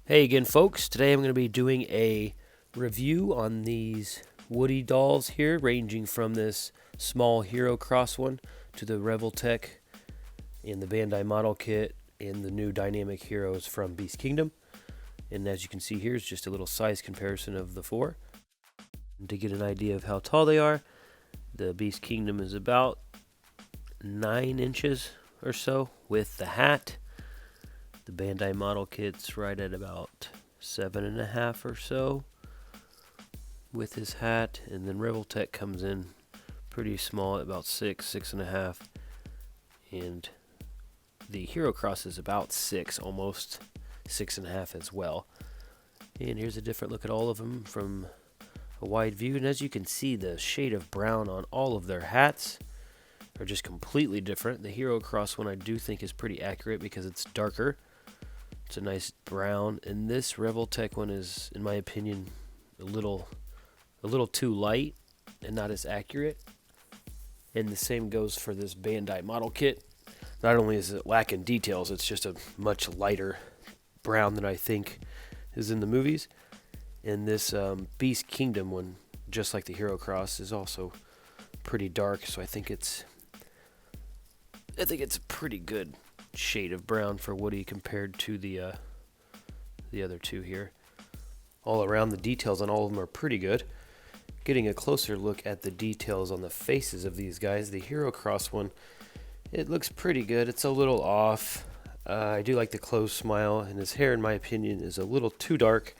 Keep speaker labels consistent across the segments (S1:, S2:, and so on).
S1: Hey again, folks. Today I'm going to be doing a review on these Woody dolls here, ranging from this small Hero Cross one to the Revoltech and the Bandai model kit and the new Dynamic Heroes from Beast Kingdom. And as you can see here is just a little size comparison of the four. And to get an idea of how tall they are, the Beast Kingdom is about 9 inches or so with the hat. The Bandai model kit's right at about 7.5 or so with his hat, and then Revoltech comes in pretty small at about 6.5, and the Hero Cross is about 6, almost 6.5 as well. And here's a different look at all of them from a wide view, and as you can see, the shade of brown on all of their hats are just completely different. The Hero Cross one I do think is pretty accurate because it's darker. It's a nice brown, and this Revoltech one is, in my opinion, a little too light and not as accurate. And the same goes for this Bandai model kit. Not only is it lacking details, it's just a much lighter brown than I think is in the movies. And this Beast Kingdom one, just like the Hero Cross, is also pretty dark. So I think it's a pretty good shade of brown for Woody compared to the other two here. All around, the details on all of them are pretty good. Getting a closer look at the details on the faces of these guys, the Hero Cross one, it looks pretty good. It's a little off. I do like the closed smile, and his hair, in my opinion, is a little too dark,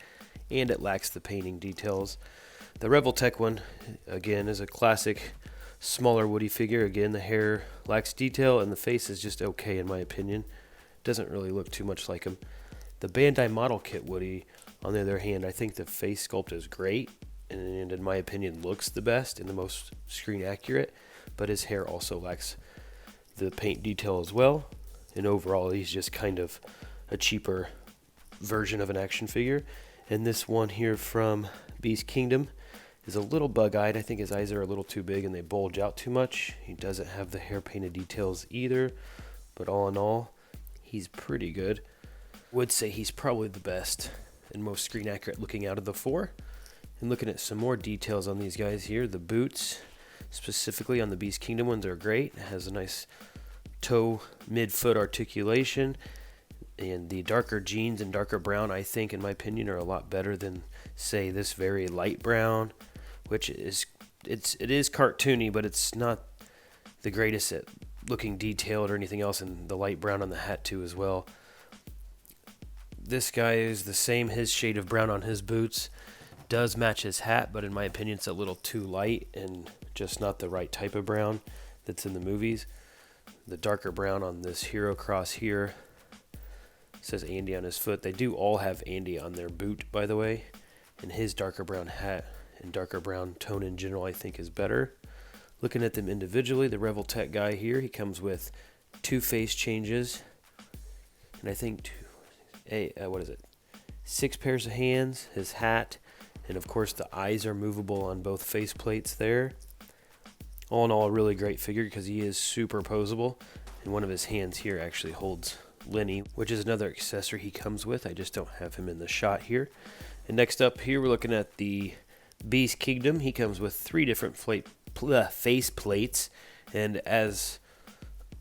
S1: and it lacks the painting details. The Revoltech one, again, is a classic smaller Woody figure. Again, the hair lacks detail, and the face is just okay, in my opinion. Doesn't really look too much like him. The Bandai model kit Woody, on the other hand, I think the face sculpt is great, and in my opinion looks the best and the most screen accurate, but his hair also lacks the paint detail as well, and overall he's just kind of a cheaper version of an action figure. And this one here from Beast Kingdom is a little bug-eyed. I think his eyes are a little too big and they bulge out too much. He doesn't have the hair painted details either, but all in all, he's pretty good. Would say he's probably the best and most screen accurate looking out of the four. And looking at some more details on these guys here, the boots, specifically on the Beast Kingdom ones, are great. It has a nice toe mid-foot articulation, and the darker jeans and darker brown, I think, in my opinion, are a lot better than, say, this very light brown, which it is cartoony, but it's not the greatest at looking detailed or anything else, and the light brown on the hat too as well. This guy is the same. His shade of brown on his boots does match his hat, but in my opinion it's a little too light and just not the right type of brown that's in the movies. The darker brown on this Hero Cross here says Andy on his foot. They do all have Andy on their boot, by the way, and his darker brown hat and darker brown tone in general I think is better. Looking at them individually, the Revoltech guy here, he comes with 2 face changes, and I think 6 pairs of hands, his hat, and of course the eyes are movable on both face plates there. All in all, a really great figure because he is super posable, and one of his hands here actually holds Lenny, which is another accessory he comes with. I just don't have him in the shot here. And next up here, we're looking at the Beast Kingdom. He comes with 3 different face plates, and as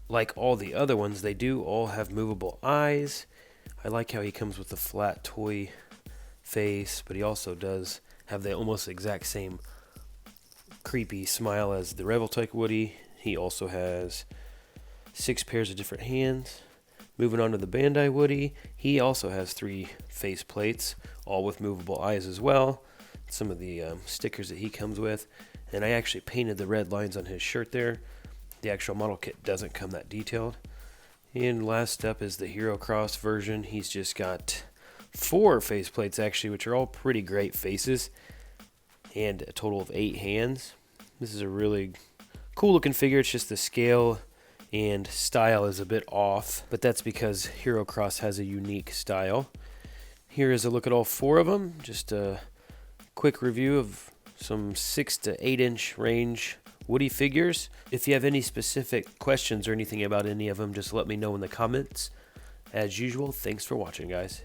S1: like all the other ones, they do all have movable eyes. I like how he comes with the flat toy face, but he also does have the almost exact same creepy smile as the Revoltech Woody. He also has 6 pairs of different hands. Moving on to the Bandai Woody, he also has 3 face plates, all with movable eyes as well. Some of the stickers that he comes with, and I actually painted the red lines on his shirt there. The actual model kit doesn't come that detailed. And last up is the Hero Cross version. He's just got 4 face plates actually, which are all pretty great faces, and a total of 8 hands. This is a really cool looking figure. It's just the scale and style is a bit off, but that's because Hero Cross has a unique style. Here is a look at all 4 of them. Just a quick review of some 6 to 8 inch range Woody figures. If you have any specific questions or anything about any of them, just let me know in the comments. As usual, thanks for watching, guys.